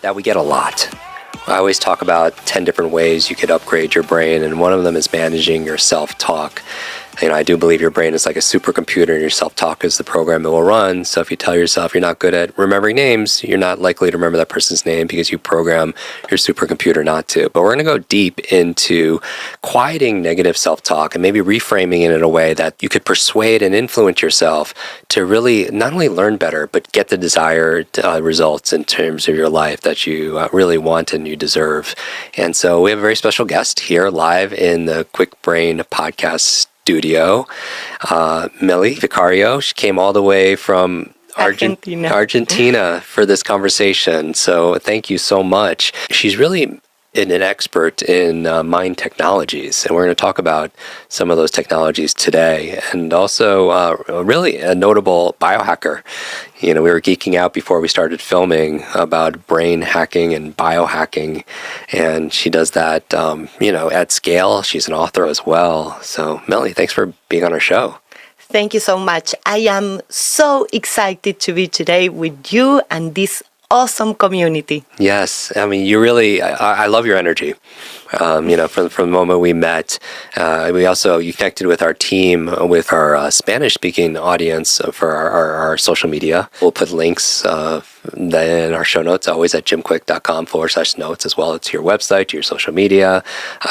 that we get a lot. I always talk about 10 different ways you could upgrade your brain, and one of them is managing your self-talk. I do believe your brain is like a supercomputer, and your self-talk is the program it will run. So if you tell yourself you're not good at remembering names, you're not likely to remember that person's name because you program your supercomputer not to. But we're going to go deep into quieting negative self-talk and maybe reframing it in a way that you could persuade and influence yourself to really not only learn better, but get the desired results in terms of your life that you really want and you deserve. And so we have a very special guest here live in the Quick Brain podcast studio, Millie Vicario. She came all the way from Argentina for this conversation. So thank you so much. She's really an expert in mind technologies, and we're going to talk about some of those technologies today, and also really a notable biohacker. We were geeking out before we started filming about brain hacking and biohacking, and she does that at scale. She's an author as well. So Millie, thanks for being on our show. Thank you so much. I am so excited to be today with you and this awesome community. Yes, you really, I love your energy. From the moment we met, you connected with our team, with our Spanish-speaking audience for our social media. We'll put links in our show notes, always at jimquick.com/notes, as well as to your website, to your social media,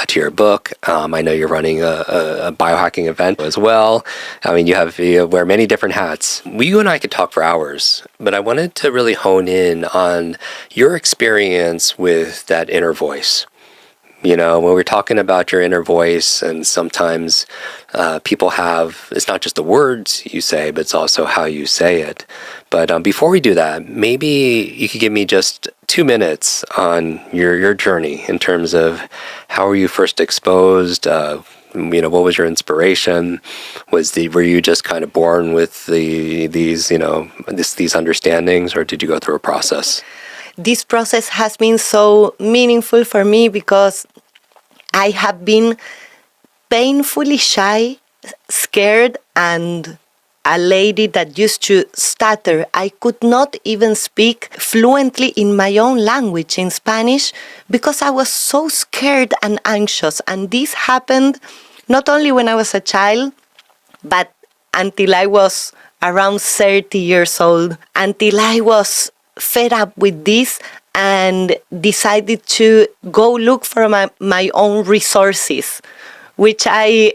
to your book. I know you're running a biohacking event as well. You wear many different hats. You and I could talk for hours, but I wanted to really hone in on your experience with that inner voice. When we're talking about your inner voice, and sometimes people it's not just the words you say, but it's also how you say it. But before we do that, maybe you could give me just 2 minutes on your journey in terms of how were you first exposed? What was your inspiration? Were you just kind of born with these understandings, or did you go through a process? This process has been so meaningful for me because I have been painfully shy, scared, and a lady that used to stutter. I could not even speak fluently in my own language, in Spanish, because I was so scared and anxious. And this happened not only when I was a child, but until I was around 30 years old, until I was fed up with this and decided to go look for my own resources, which I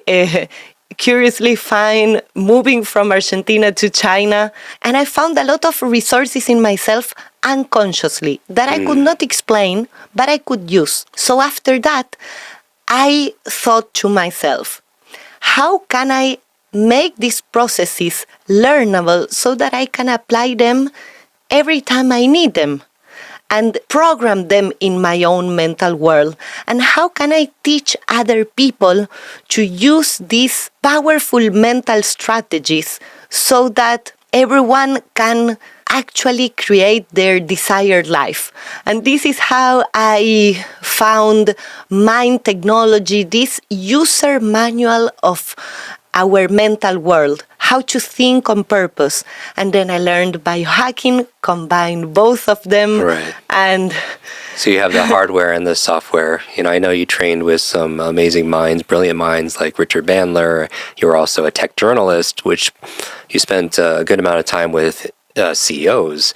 curiously find moving from Argentina to China. And I found a lot of resources in myself unconsciously that I could not explain, but I could use. So after that, I thought to myself, how can I make these processes learnable so that I can apply them every time I need them and program them in my own mental world? And how can I teach other people to use these powerful mental strategies so that everyone can actually create their desired life? And this is how I found Mind Technology, this user manual of our mental world, how to think on purpose. And then I learned biohacking, combined both of them. Right. And so you have the hardware and the software. I know you trained with some amazing minds, brilliant minds like Richard Bandler. You were also a tech journalist, which you spent a good amount of time with CEOs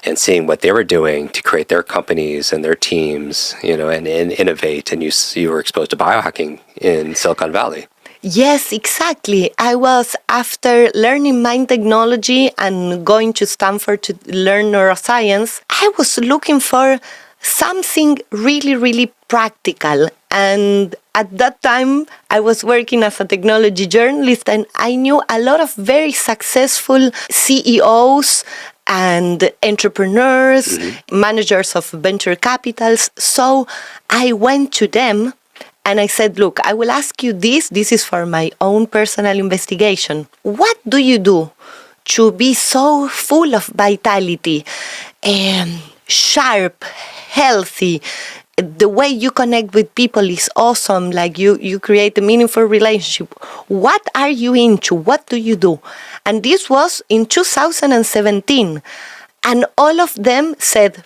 and seeing what they were doing to create their companies and their teams, and innovate. And you were exposed to biohacking in Silicon Valley. Yes, exactly. I was, after learning mind technology and going to Stanford to learn neuroscience, I was looking for something really, really practical. And at that time, I was working as a technology journalist, and I knew a lot of very successful CEOs and entrepreneurs, managers of venture capitals. So I went to them and I said, look, I will ask you this. This is for my own personal investigation. What do you do to be so full of vitality, sharp, healthy? The way you connect with people is awesome. Like you create a meaningful relationship. What are you into? What do you do? And this was in 2017. And all of them said,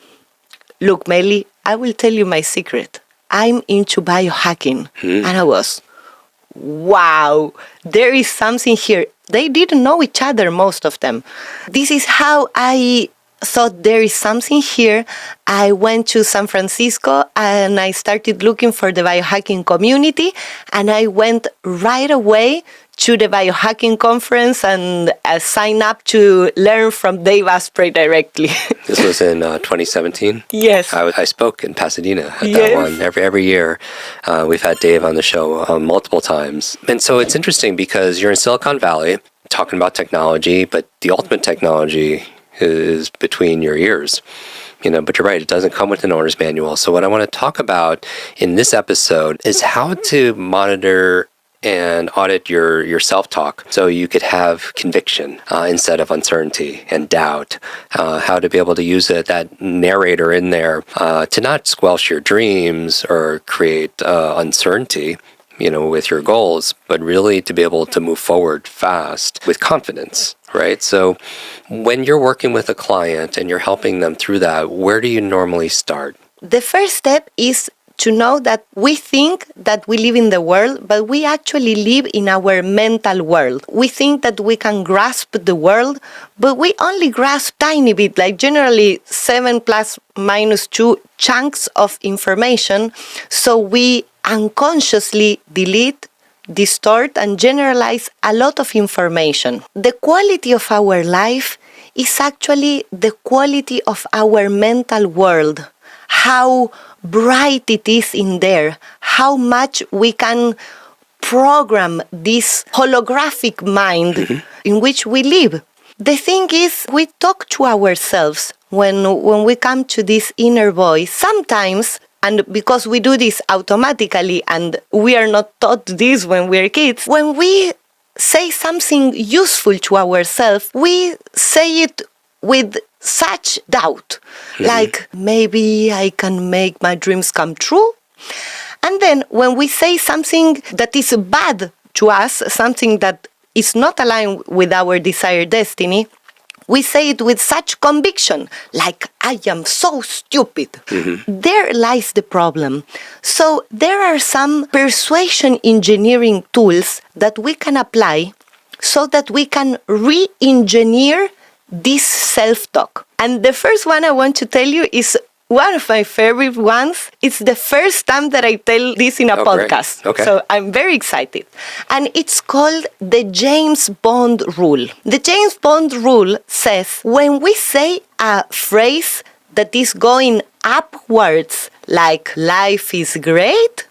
look, Melly, I will tell you my secret. I'm into biohacking. And I was, wow, there is something here. They didn't know each other, most of them. This is how I thought there is something here. I went to San Francisco and I started looking for the biohacking community, and I went right away to the biohacking conference and signed up to learn from Dave Asprey directly. This was in 2017? Yes. I spoke in Pasadena at Yes. that one. Every year, we've had Dave on the show multiple times. And so it's interesting because you're in Silicon Valley talking about technology, but the ultimate technology is between your ears. But you're right, it doesn't come with an owner's manual. So what I want to talk about in this episode is how to monitor and audit your self-talk so you could have conviction instead of uncertainty and doubt. How to be able to use that narrator in there to not squelch your dreams or create uncertainty, with your goals, but really to be able to move forward fast with confidence, right? So when you're working with a client and you're helping them through that, where do you normally start? The first step is to know that we think that we live in the world, but we actually live in our mental world. We think that we can grasp the world, but we only grasp tiny bit, like generally 7 plus minus 2 chunks of information. So we unconsciously delete, distort, and generalize a lot of information. The quality of our life is actually the quality of our mental world. How bright it is in there, how much we can program this holographic mind in which we live. The thing is, we talk to ourselves when we come to this inner voice. Sometimes, and because we do this automatically and we are not taught this when we're kids, when we say something useful to ourselves, we say it with such doubt, like maybe I can make my dreams come true. And then when we say something that is bad to us, something that is not aligned with our desired destiny, we say it with such conviction, like I am so stupid. There lies the problem. So there are some persuasion engineering tools that we can apply so that we can re-engineer this self-talk. And the first one I want to tell you is one of my favorite ones. It's the first time that I tell this in a podcast. Great. Okay. So I'm very excited. And it's called the James Bond rule. The James Bond rule says when we say a phrase that is going upwards, like life is great,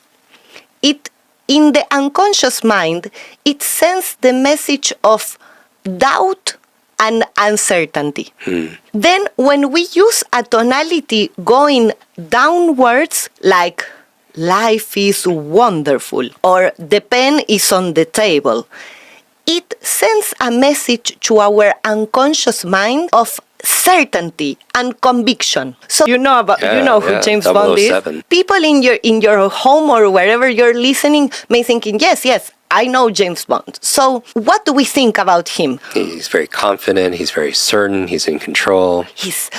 it in the unconscious mind, it sends the message of doubt and uncertainty. Then when we use a tonality going downwards, like life is wonderful or the pen is on the table, it sends a message to our unconscious mind of certainty and conviction. So you know who James Bond is. 007. People in your home or wherever you're listening may thinking, yes, I know James Bond. So what do we think about him? He's very confident, he's very certain, he's in control. He's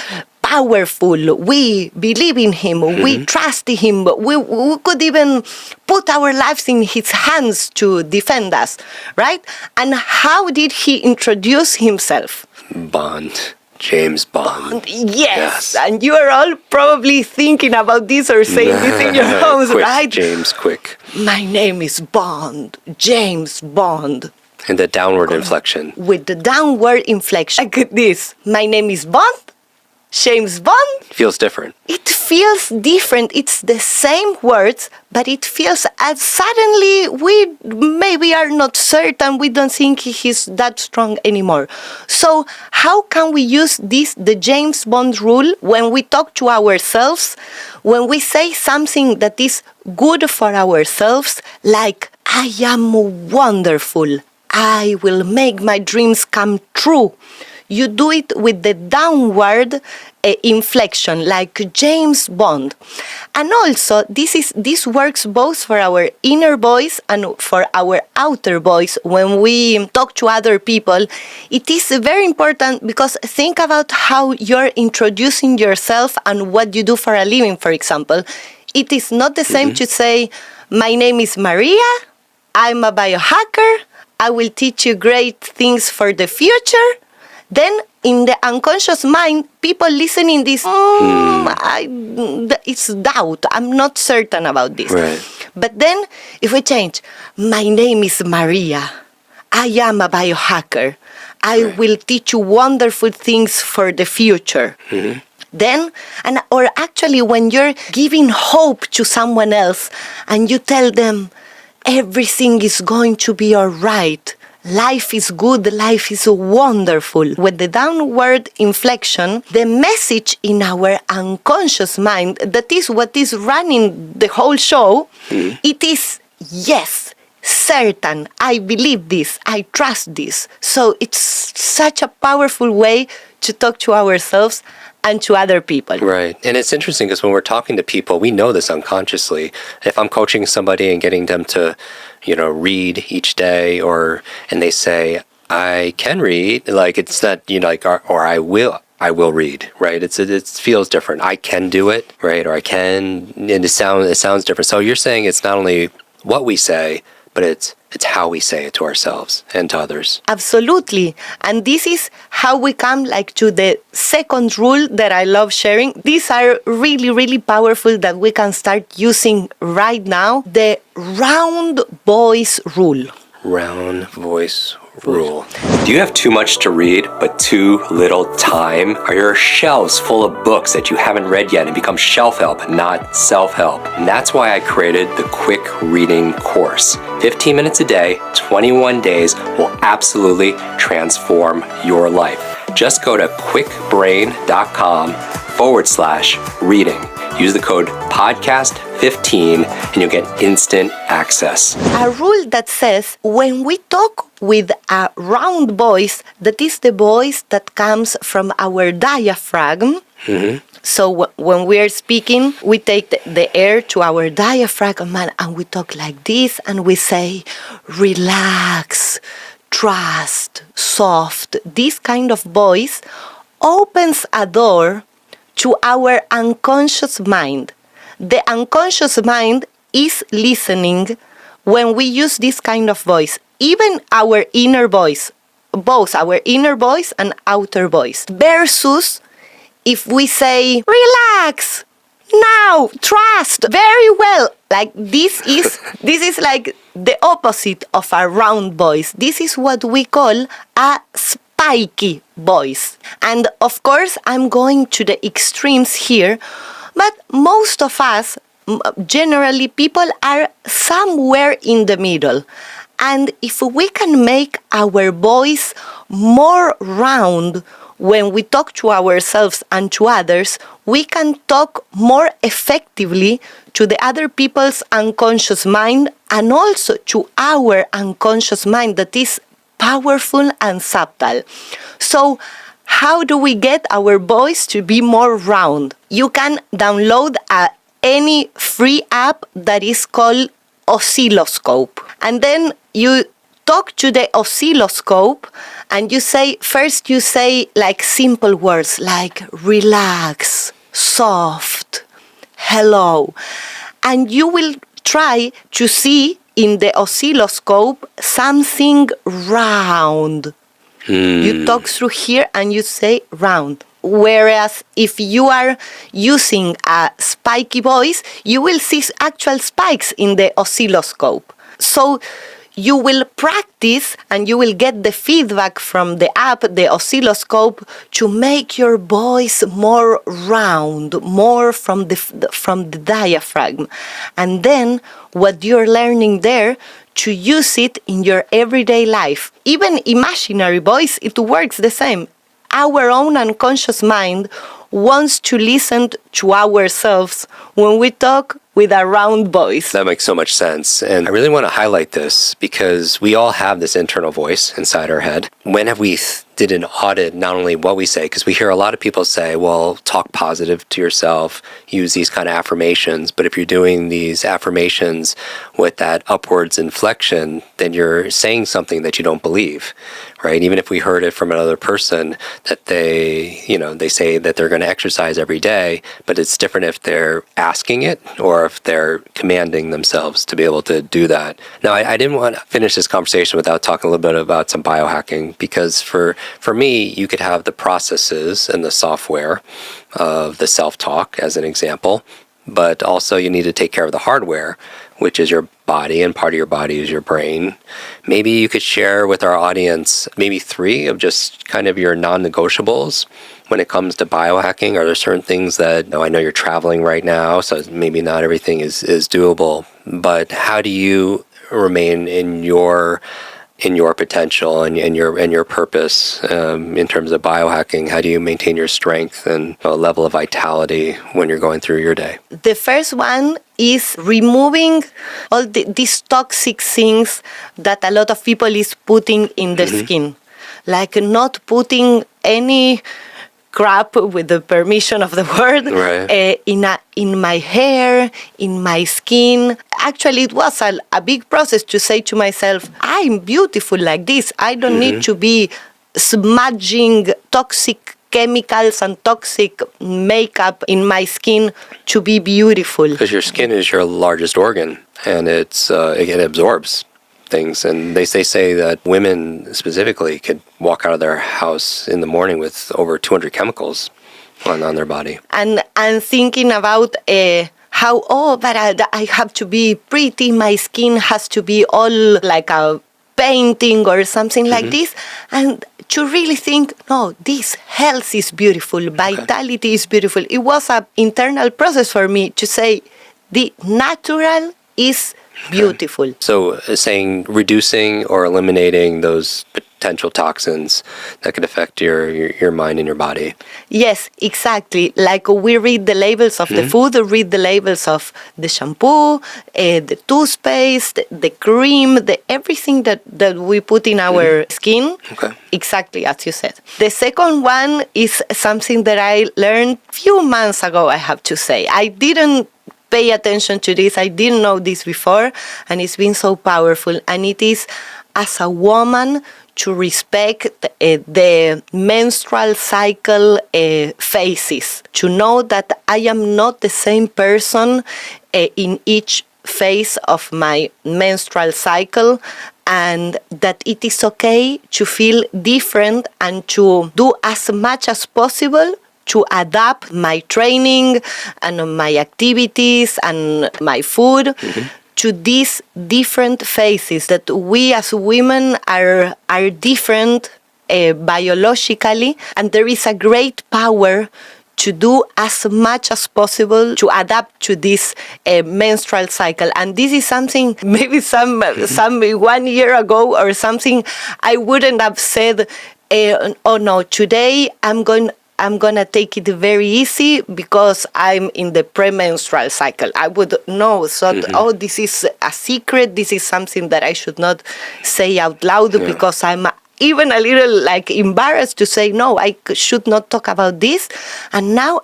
powerful. We believe in him. We trust him. We could even put our lives in his hands to defend us, right? And how did he introduce himself? Bond. James Bond. Yes. And you are all probably thinking about this or saying this in your homes, Quick, right? James, quick. My name is Bond. James Bond. And the downward inflection. With the downward inflection. Look at this. My name is Bond. James Bond. Feels different. It feels different. It's the same words, but it feels as suddenly we maybe are not certain. We don't think he's that strong anymore. So how can we use the James Bond rule when we talk to ourselves, when we say something that is good for ourselves, like, I am wonderful. I will make my dreams come true. you do it with the downward inflection, like James Bond. And also, this works both for our inner voice and for our outer voice. When we talk to other people, it is very important, because think about how you're introducing yourself and what you do for a living, for example. It is not the same to say, my name is Maria, I'm a biohacker, I will teach you great things for the future. Then in the unconscious mind, people listening this, it's doubt. I'm not certain about this. Right. But then if we change, my name is Maria, I am a biohacker, I will teach you wonderful things for the future. Then, or actually when you're giving hope to someone else and you tell them, everything is going to be all right. Life is good, life is wonderful. With the downward inflection, the message in our unconscious mind, that is what is running the whole show, it is, yes, certain, I believe this, I trust this. So it's such a powerful way to talk to ourselves and to other people. Right. And it's interesting because when we're talking to people, we know this unconsciously. If I'm coaching somebody and getting them to, read each day, and they say, I can read, like it's not, or I will read, right? It feels different. I can do it, right? Or I can, and it sounds different. So you're saying it's not only what we say, but it's how we say it to ourselves and to others. Absolutely. And this is how we come to the second rule that I love sharing. These are really, really powerful that we can start using right now. The round voice rule. Round voice rule. Do you have too much to read but too little time? Are your shelves full of books that you haven't read yet and become shelf help, not self-help? And that's why I created the Quick Reading course. 15 minutes a day, 21 days will absolutely transform your life. Just go to quickbrain.com/reading. Use the code podcast15 and you'll get instant access. A rule that says when we talk with a round voice, that is the voice that comes from our diaphragm. So when we are speaking, we take the air to our diaphragm and we talk like this, and we say, relax, trust, soft. This kind of voice opens a door to our unconscious mind. The unconscious mind is listening when we use this kind of voice. Even our inner voice, both our inner voice and outer voice. Versus if we say, relax, now, trust, very well. Like this is like the opposite of a round voice. This is what we call a spiky voice. And of course, I'm going to the extremes here, but most of us, generally, people are somewhere in the middle. And if we can make our voice more round when we talk to ourselves and to others, we can talk more effectively to the other people's unconscious mind and also to our unconscious mind that is powerful and subtle. So how do we get our voice to be more round? You can download any free app that is called Oscilloscope. And then you talk to the oscilloscope and you say like simple words like relax, soft, hello. And you will try to see in the oscilloscope something round. You talk through here and you say round. Whereas if you are using a spiky voice, you will see actual spikes in the oscilloscope. So you will practice and you will get the feedback from the app, the oscilloscope, to make your voice more round, more from the diaphragm. And then what you're learning there, to use it in your everyday life. Even imaginary voice, it works the same. Our own unconscious mind wants to listen to ourselves when we talk with a round voice. That makes so much sense. And I really want to highlight this because we all have this internal voice inside our head. When have we did an audit, not only what we say, because we hear a lot of people say, well, talk positive to yourself, use these kind of affirmations. But if you're doing these affirmations with that upwards inflection, then you're saying something that you don't believe, right? Even if we heard it from another person that they say that they're going to exercise every day, but it's different if they're asking it or if they're commanding themselves to be able to do that. Now, I didn't want to finish this conversation without talking a little bit about some biohacking, because for me, you could have the processes and the software of the self-talk as an example, but also you need to take care of the hardware, which is your body, and part of your body is your brain. Maybe you could share with our audience maybe 3 of just kind of your non-negotiables when it comes to biohacking. Are there certain things that, I know you're traveling right now, so maybe not everything is doable, but how do you remain in your potential and your purpose in terms of biohacking? How do you maintain your strength and a level of vitality when you're going through your day? The first one is removing all these toxic things that a lot of people is putting in the skin, like not putting any crap, with the permission of the word, right, in my hair, in my skin. Actually, it was a big process to say to myself, I'm beautiful like this. I don't need to be smudging toxic chemicals and toxic makeup in my skin to be beautiful. Because your skin is your largest organ, and it absorbs things. And they say that women specifically could walk out of their house in the morning with over 200 chemicals on their body. And thinking about how, but I have to be pretty, my skin has to be all like a painting or something like this. And to really think, no, this health is beautiful, vitality is beautiful. It was an internal process for me to say the natural is beautiful. So saying reducing or eliminating those potential toxins that could affect your mind and your body. Yes, exactly. Like we read the labels of the food, read the labels of the shampoo, the toothpaste, the cream, everything that we put in our skin. Okay. Exactly as you said. The second one is something that I learned a few months ago, I have to say. I didn't pay attention to this. I didn't know this before, and it's been so powerful. And it is, as a woman, to respect the menstrual cycle phases, to know that I am not the same person in each phase of my menstrual cycle, and that it is okay to feel different and to do as much as possible to adapt my training and my activities and my food to these different phases, that we as women are different biologically, and there is a great power to do as much as possible to adapt to this menstrual cycle. And this is something maybe some 1 year ago or something I wouldn't have said, oh no, today I'm gonna take it very easy because I'm in the premenstrual cycle. I would know, so this is a secret, this is something that I should not say out loud because I'm even a little like embarrassed to say, no, I should not talk about this. And now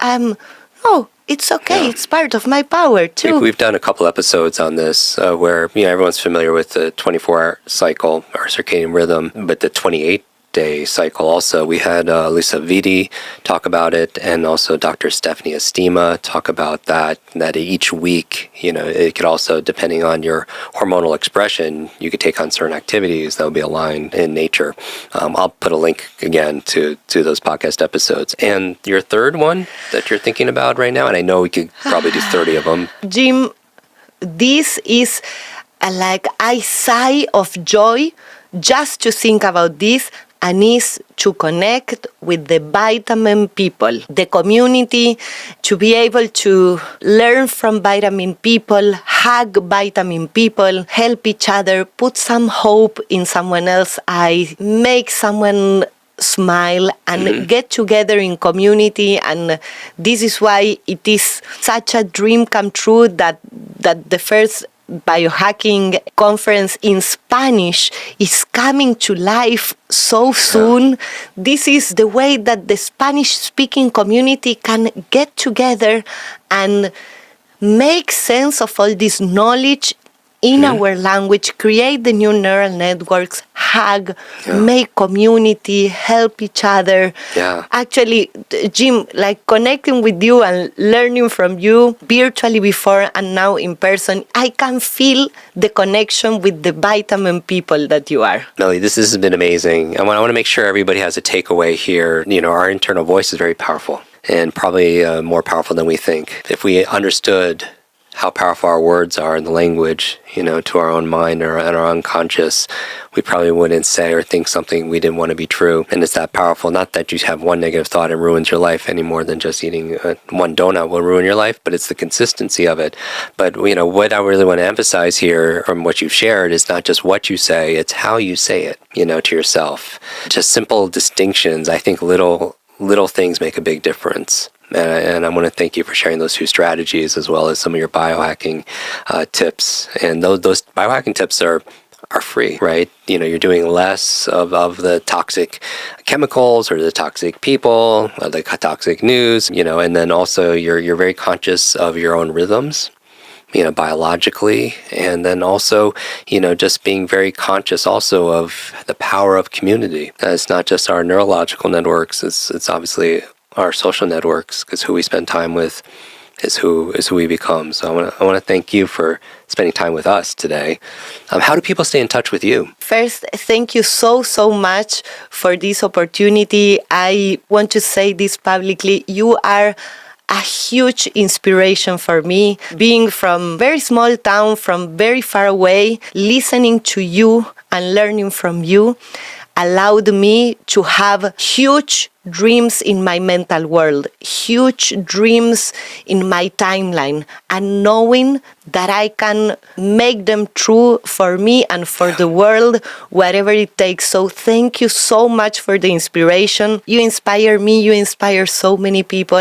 it's okay. It's part of my power too. We've done a couple episodes on this where everyone's familiar with the 24-hour cycle or circadian rhythm, but the 28-day cycle also. We had Lisa Vitti talk about it, and also Dr. Stephanie Estima talk about that each week, it could also, depending on your hormonal expression, you could take on certain activities that would be aligned in nature. I'll put a link again to those podcast episodes. And your third one that you're thinking about right now, and I know we could probably do 30 of them. Jim, this is like a sigh of joy just to think about this, and is to connect with the vitamin people, the community, to be able to learn from vitamin people, hug vitamin people, help each other, put some hope in someone else's eyes, make someone smile, and get together in community. And this is why it is such a dream come true that that the first biohacking conference in Spanish is coming to life so soon. This is the way that the Spanish-speaking community can get together and make sense of all this knowledge in our language, create the new neural networks, hug, make community, help each other. Yeah. Actually, Jim, like connecting with you and learning from you virtually before and now in person, I can feel the connection with the vitamin people that you are. Melly, this has been amazing. I want to make sure everybody has a takeaway here. You know, our internal voice is very powerful and probably more powerful than we think. If we understood how powerful our words are in the language, you know, to our own mind or our unconscious, we probably wouldn't say or think something we didn't want to be true. And it's that powerful. Not that you have one negative thought and ruins your life any more than just eating one donut will ruin your life, but it's the consistency of it. But, you know, what I really want to emphasize here from what you've shared is not just what you say, it's how you say it, you know, to yourself. Just simple distinctions. I think little things make a big difference. And I want to thank you for sharing those two strategies as well as some of your biohacking tips. And those biohacking tips are free, right? You know, you're doing less of the toxic chemicals or the toxic people, or the toxic news, you know, and then also you're very conscious of your own rhythms, you know, biologically, and then also, you know, just being very conscious also of the power of community. It's not just our neurological networks, it's obviously our social networks, because who we spend time with is who we become. So I want to thank you for spending time with us today. How do people stay in touch with you? First, thank you so much for this opportunity. I want to say this publicly. You are a huge inspiration for me. Being from very small town, from very far away, listening to you and learning from you allowed me to have huge dreams in my mental world, huge dreams in my timeline, and knowing that I can make them true for me and for the world, whatever it takes. So thank you so much for the inspiration. You inspire me, you inspire so many people.